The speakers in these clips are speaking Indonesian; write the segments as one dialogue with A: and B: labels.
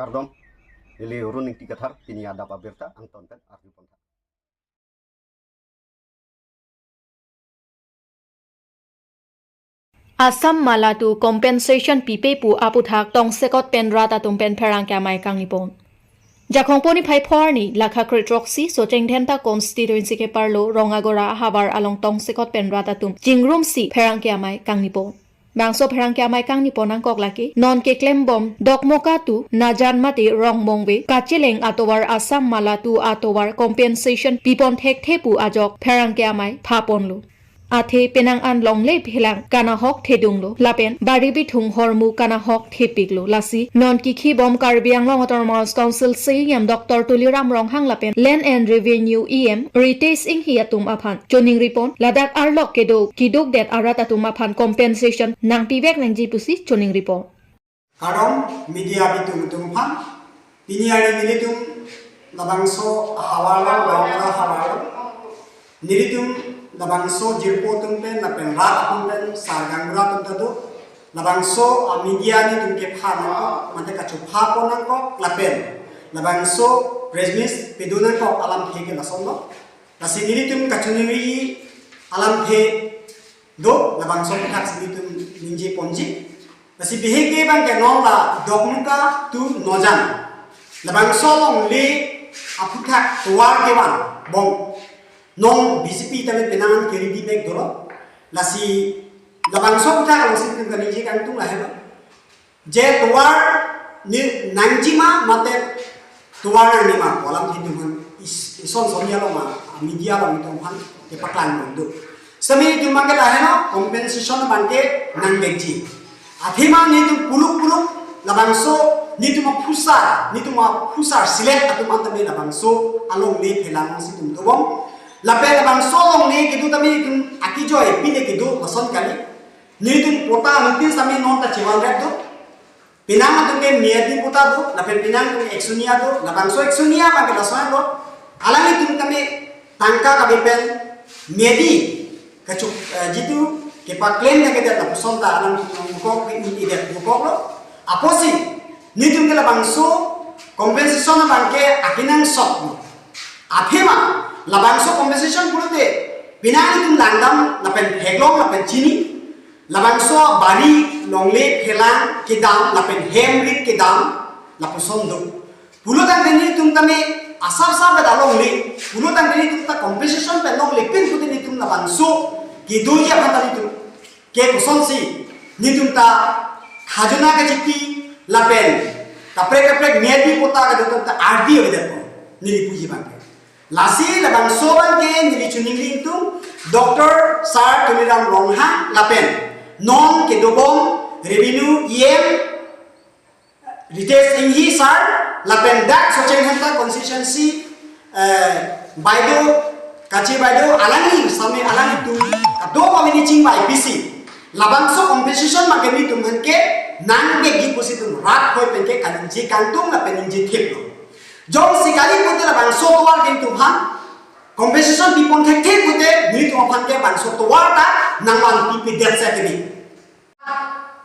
A: Kardom, ili runing tikathar tini ada pabirta ang tonten arju ponta.
B: Assam malatu compensation pipe pu aputhak tong sekot pen rata tum pen pherang kamai kang nipon. Jakong poni phai phor ni lakha kritroxi so chengthenta constituency ke parlo rongagora habar along tong sekot pen rata tum jingrum si pherang kamai kang nipon. Bangso pherang kamai kang nipon ang koklaki non ke claim bom dokmoka tu najan mati rong mongwe kachileng atowar Assam malatu atowar compensation pipon thek thepu ajok pherang kamai phapon lu. Athe penang an longle philang kana hok thedunglo lapen baribi thung hormu kana hok thepiklo lasi non kikhi bom karbiang long autonomous council seyam dr tuliram ronghang lapen land and revenue em ritesh ing hiatum aphan choning ripon ladak arlok kedo kidok det arata tum aphan compensation nang pibek nang jipusi choning ripon
C: karom media bitum phan piniari militum labangso hawala hawala nilitum labangso jirpo tumpen lapen rat tumpen sargangra tumtado labangso media ni tumke phana mate kachu phapo nangko lapen labangso resmis pedunan ko alam theke lasondo lasiniri tum kachuniri alam the do labangso thak sinitum ninje ponji lasi beheke bang ke nongla dokmuka tu nojan labangso long le aputhak tuar ke ban bong non BCP tame penangan kiri di bek dolo lasi labangso kita kalau sih kan nije kan tu lah heba je tuar ni nanjima mate tuar ni ma kolam hidupan ison sonia lo ma media lo itu kan ke paklan mundu sami itu mangke lah hena compensation bangke nang bekji athima ni tu puluk labangso ni tu ma pusar silet atau mantame labangso along le phelang si tum tu bom lapel bang solong ni kitu tami tum akijoy pine kitu mason kali ni tum pota nutin sami non ta chiwan rek do pinang tum ke miadi pota do lapel pinang tum eksunia do labang so eksunia bang ke lasoan do alami tum tami tangka ka bepen miadi kacu jitu ke pa claim na ke ta puson ta alam ko ni ide ko lo aposi ni tum ke labang so compensation bang ke akinang sok aphema labangso compensation purute binani tum langdam lapen heglong lapen chini labangso bari longle phelang ke dam lapen hemrit ke dam lapuson do pulutan teni tum tame asar sa bada longle pulutan teni tum ta compensation pe longle pin pute ni tum labangso ki duya phatani tum ke puson si ni tum ta khajuna ke chitti lapen kapre medi pota ke tum ta ardi ode ko ni puji bang lasi labang soban ke nili chuning itu Dr. Sar Tuliram Ronghang lapen non ke dobom revenue em ritesh inghi sar lapen dak socheng hanta constituency baido kachi baido alangi sami alangi tu do komini ching by IPC labang so compensation magami tu manke nang ke gi positu rat hoi penke kanji kantung lapen inji theplo jong sikali pute la bangso toar ke tuhan compensation pipon thek thek pute ni tu aphan ke bangso toar ta nangman pipi det sa ke ni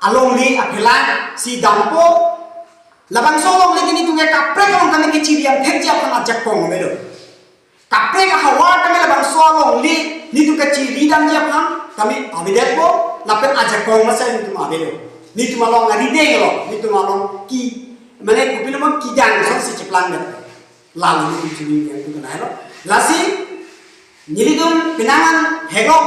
C: along li apela si dampo la bangso long le ni tu ke kapre ka ngam ke chidiam thek ja aphan ajak kong me lo kapre ka hawa ta me la bangso long li ni tu ke chidam ja aphan kami abidet ko la pen ajak kong ma sa ni tu ma belo ni tu ma long ngadi de lo ni tu ma long ki mane kupilo mo kijang so si cheplang de lalu ni chini yang tu na lo lasi nilidum pinangan hego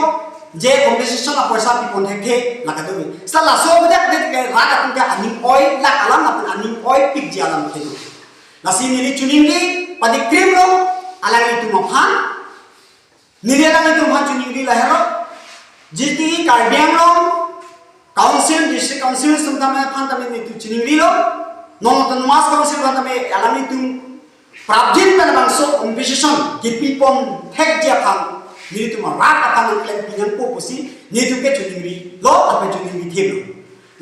C: je compensation la poisa pi pon thek la ka do sa la so bede ke raga pun ka aning oi la alam na aning oi pik je alam ke lasi nili chuni ni padi krim lo alang itu mo phan nili alang itu mo chuni ni la hero jiti karbiang lo council district council sumtama phan tami ni tu chuni ni lo non autonomous council kan tame alami tum prabjin kan bangso compensation ki pipon thek ja phang ni tum rat apan claim pinang po pusi ni tu ke chuningri lo ape chuningri thim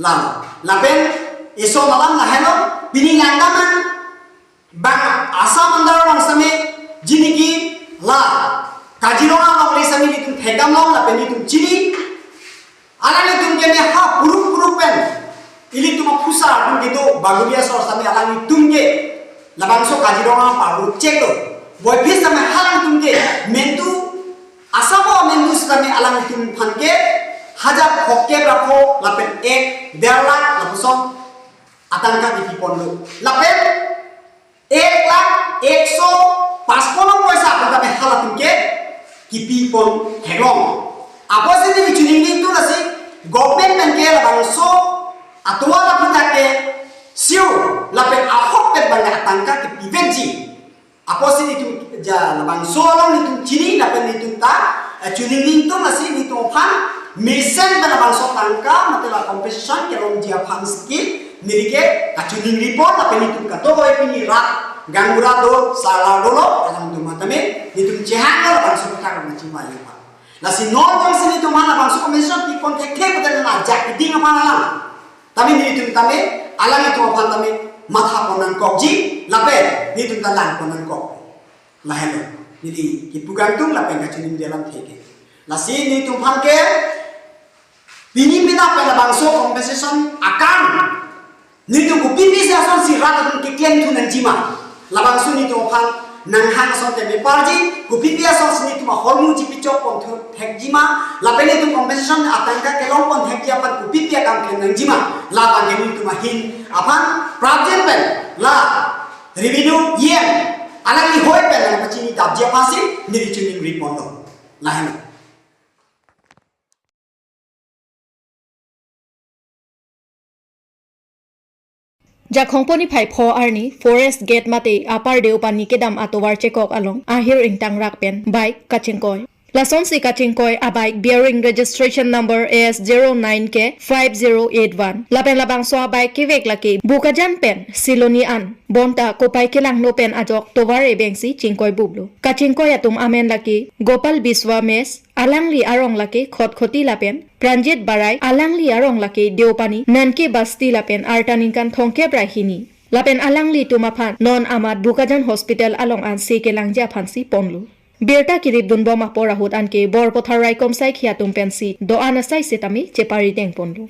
C: lam lapen eso malam na helo pini landaman bang asa mandar bang same jiniki la kajirona long le same ni tum thegam long lapen ni tum chini alale tum ke me ha puruk pen ili tum kusa dum gitu bagulia sor sami alang tumge labang so kajirong paru cek to boy bis sami halang tumge mentu asamo mentu sami alang tum phanke hajar hokke rakho lapen 1.5 lakh lapuson atangka di pondo lapen 1,155,000 paisa kami halang tumge kipi pon hegong apa sih ni cuning itu nasi government mengke labang so atwa la kita ke siu lapen ahok ke banyak tangka ke pivenci apa sih itu ja labang so lang itu cini lapen itu ta cuning itu nasi itu pan misen labang so tangka matela competition ke long dia pan skill nirike cuning report lapen itu kato boy pini rat gangura do sala dolo dalam tu matame itu cehan labang so tangka macam mana nasi non jong sini tu mana labang so commission pi kontek ke betul na jak ding apa lang tapi ni tu tame alang itu apa tame matha konan kokji lape ni tu talang konan kok lahelo ni kipugan tu lape ngacunin dalam theke nasi ni tu phanke pini bina pela bangso compensation akan ni tu ku pipi sa son si rata tu kikian tu nan jima labang su ni tu phan nang hang son te me parji ku pipi sa son ni tu ma hormu ji pichok kon thu thek jima lape ni tu compensation atangka ke long kon thek ya pan ku pipi kam ke nang jima la pa ni tu ma hin apan project pen la revenue yen alang ni hoy pen na pachini dabje pasi ni chuning report la hen
B: Jakhongponi phai pho arni forest gate mate apar deu pani kedam atowar chekok along ahir ingtang rak pen bike kachingkoi lason si kachingkoi a bike bearing registration number AS09 ke 5081 lapen labang so bike kivek laki bukajan pen siloni an bonta kopai kelang no pen ajok towar e bengsi chingkoi bublu kachingkoi atum amen laki Gopal Biswa mes alangli arong laki khoti lapen Pranjit Barai alangli arong laki deopani nanke basti lapen artaninkan thongke brahini lapen alangli tumaphan non amat bukajan hospital along an se ke langja phansi ponlu Berta kirip dun boma porahut anke bor potharai komsai khiatum pensi do anasai setami chepari deng ponlu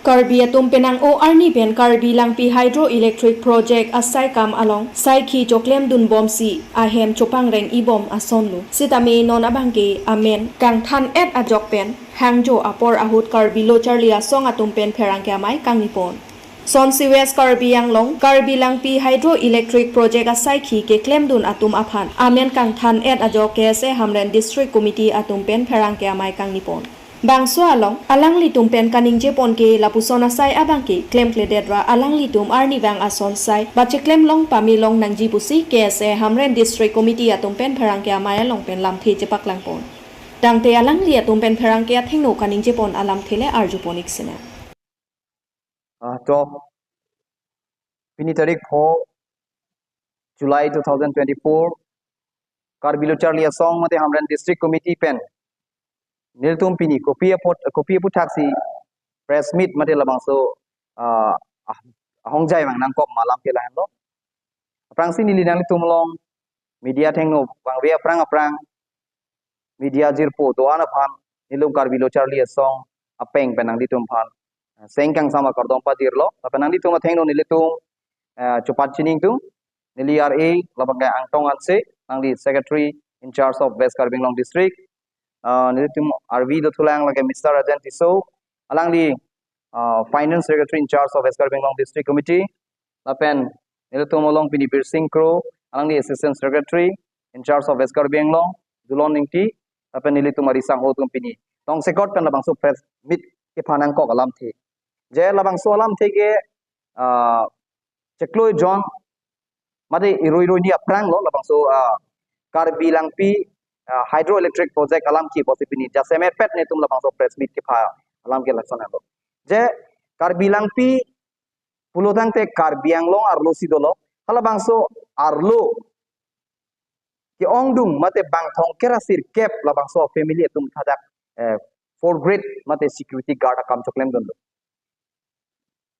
B: Karbi atum penang o arni ben Karbi langpi hydroelectric project asai kam along sai khi choklem dun bom si ahem chopang reng ibom asonlu sitami non abangke amen kang than et ajok pen hangjo apor ahut Karbi lo charlia song atum pen pherang kya mai kang nipon son siwes Karbi yanglong Karbi langpi hydroelectric project asai khi ke klem dun atum aphan amen kang than et ajok ke se hamren district committee atum pen pherang kya mai kang nipon Bangso along alang litum pen kaning jepon ke lapusona sai abangke claim klededra alang litum arni bang asol sai bache claim long pami long nangji pusi KSA hamren district committee atum pen pharang ke amaya long pen lam the jepak lang pon dangte alang li atum pen pharang ke thengno kaning jepon alam thele arjuponik sina
D: to pini tarik 4 July 2024 Karbilo Charlia song mate hamren district committee pen Niltum pini kopi taksi press meet mate labang so hongjai mang nang kop malam ke lahan lo aprang sini linang tum long media thengno bang we aprang media jirpo to ana phan nilum Karbilo Charlia song apeng penang ditum phan sengkang sama kardom pa dirlo penang ditum thengno nilitum chopat chining tum nili RA labang angtong anse nang di secretary in charge of West Karbin Long district nilitum RV do thulang like Mr. Rajant so alang di finance secretary in charge of West Karbin Long district committee lapen nilitum along pini Bir Singh Kro alang di assistant secretary in charge of West Karbin Long Dulon Ningti lapen nilitum arisang hotum pini tong sekot pen labang so press meet ke phanang kok alam the je labang so alam the ke chekloi John mate iroi ni aprang lo labang so Karbi langpi hydroelectric project alam ki posipini jaseme pet ne tum labang so press meet ke pha alam ke laksana lo je Karbi langpi pulotang te Karbi anglong arlo sidolo halabang so arlo ki ongdung mate bang thong kerasir kep labang so family tum thadak for grade mate security guard akam choklem don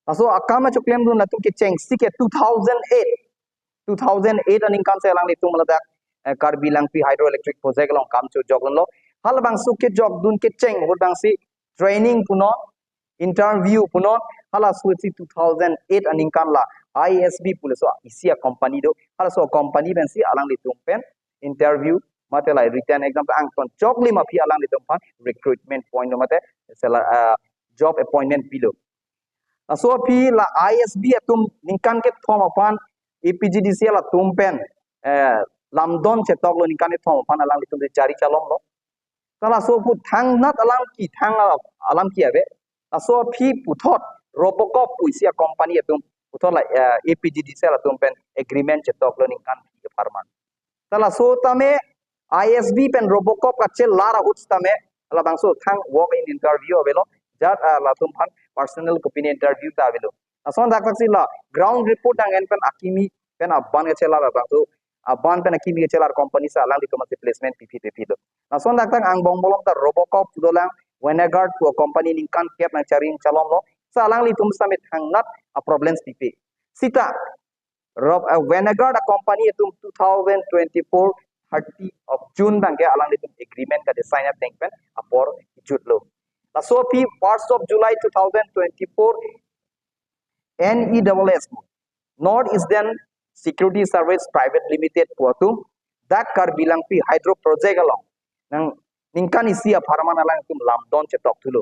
D: aso akama choklem don natum ke cheng sike 2008 aning kan se alang ni tum ladak Karbi Langpi hydroelectric project long kam chu jog lo hal bang su ke jog dun ke cheng hot bang si training puno interview puno hala su 2008 aning kan la ISB pulo so isia company do hala so company ben si alang li pen interview mate lai written exam ang ton jog li ma phi alang li pan recruitment point mate job appointment pilo so phi la ISB atum ningkan ke thom apan APGDCL atum pen lamdon chetok lo ningkan thom apan alang li tum jari chalom lo kala so pu thang nat alang ki thang alam ki ave so phi puthot robocop puisia company atum puthot la APGDCL atum pen agreement chetok lo ningkan farman kala so tame ISB pen robocop ka chel lara huts tame la bangso thang walk in interview avelo jat la tum phan personal opinion interview ta avelo ason dak la ground report ang en pen akimi pen aban ke chela la bangso aban pen akimi ke chela company sa alang dikom placement PPP do ason dak ang bong bolong ta robocop dolang wenegard to company ningkan kep na charing chalom lo sa alang li tum same thang nat a problems PP sita wenegard a company tum 2024 30 of June bangke alang litum agreement ka sign up thank pen apor jutlo la so pi 1st of July 2024 NESS North Eastern Security Service Private Limited puatu dak kar bilang pi hydro project along nang ningkan isia farman alang tum lamdon chetok tulo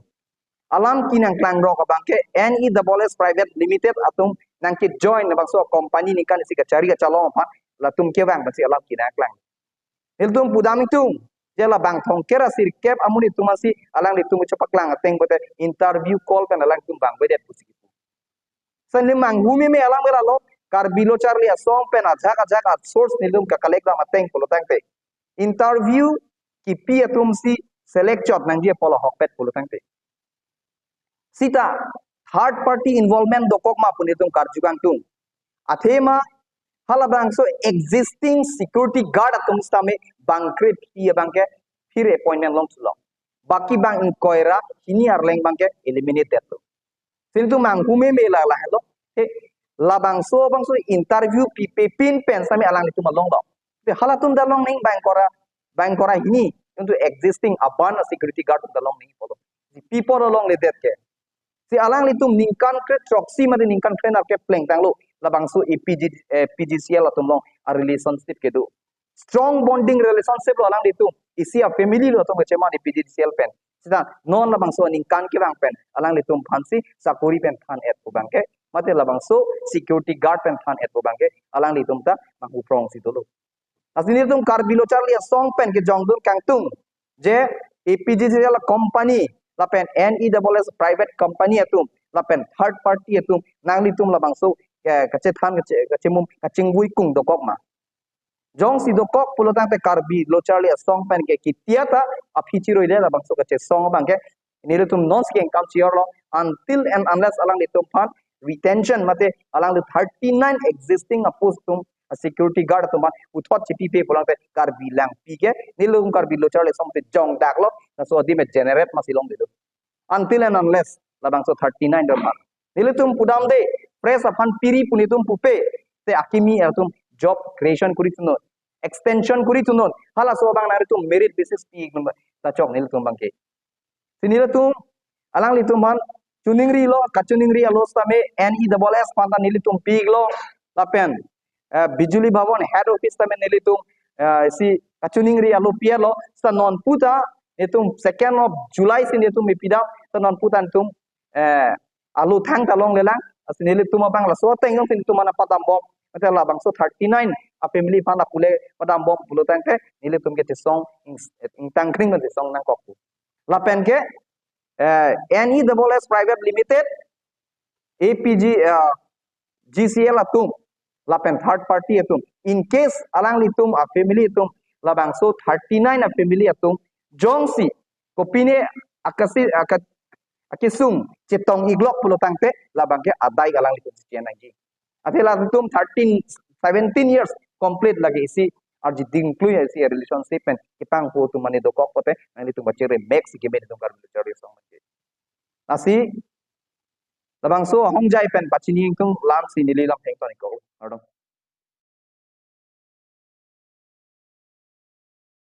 D: alam kinang klang ro ka bangke NESS Private Limited atum nang ki join na bangso company ningkan isi ka cari ka calong pa la tum ke bang basi alam kinang klang Hiltum pudam itu jela bang thong kera sir kep amuni tumasi alang li tumu cepak lang ateng bote interview call kan alang tum bang bedet pusiki sanni mang humi me alang mera lo kar bilo charli asong pen ajak source nilum ka kalekda mateng polo tangte interview ki pi atum si select chot nang je polo hokpet polo tangte sita third party involvement dokok ma punitum kar jugang tum athema halabang so existing security guard atum stame bangkrit hi bangke phir appointment long sulo baki bang inkoira kini arleng bangke eliminated to sintu mang hume me la lo he labang so interview pin pen same alang itu malong do te halatum dalong ning bangkora hini untuk existing aban security guard dalong ning polo the people along le det ke si alang litum ningkan ke proxy made ningkan trainer ke pleng tanglo labang so PGCL atum long a relationship ke do strong bonding relationship lo alang ditum isi a family lo atum chema ni PGCL pen sida non labang so ningkan ke bang pen alang ditum phansi sakuri pen phan et ko bangke mate labang so security guard pen phan et ko bangke alang ditum ta mang uprong si dolo asini tum kar bilo charli song pen ke jongdun kangtung je APGCL company la pen NESS private company atum la pen third party atum nang ditum labang so kache than kache mum kachingui kung dokok ma jong si dokok pulotang te karbi lo charli song pen ke kitiata aphichiroi le la bangso kache song bangke nilutum non sking kam chiorlo until and unless alang ditum phan retention mate alang the 39 existing postum security guard tumba uthot chipi pe pulang te karbi lang pi ke nilum karbi lo charli song te jong daklo so adi me generate masilong didu until and unless la bangso 39 dollar nilutum pudam de press upon piri punitum pupe te akimi atum job creation kuri tunon extension kuri tunon hala so bang naritum merit basis pi number ta chok nil tum bangke sinilatum alang litum man chuningri lo kachuningri alo same NESS panta nilitum pi lo lapen bijuli bhavon head office tame nilitum si kachuningri alo pi lo sa non puta etum 2nd of July sin etum ipida sa non putan tum alu thang talong lelang asinili tuma bang la so tengong sin tuma na patam bom ate la bang so 39 a family phan apule patam bom pulo tang ke nili tum ke song ing tang kring de song nang kok la pen ke NESS private limited APG GCL atum la pen third party atum in case alang litum a family atum la bang so 39 a family atum jongsi kopine akasi akisum cetong iglok pulo tangte labangke adai galang litum sekian lagi atela tum 17 years complete lagi isi arji include isi relationship pen kitang po tu mani dokok pote nang litum bacere max game litum kar bicara song nasi labang so hongjai pen pachini tung lam si nili lam heng toni ko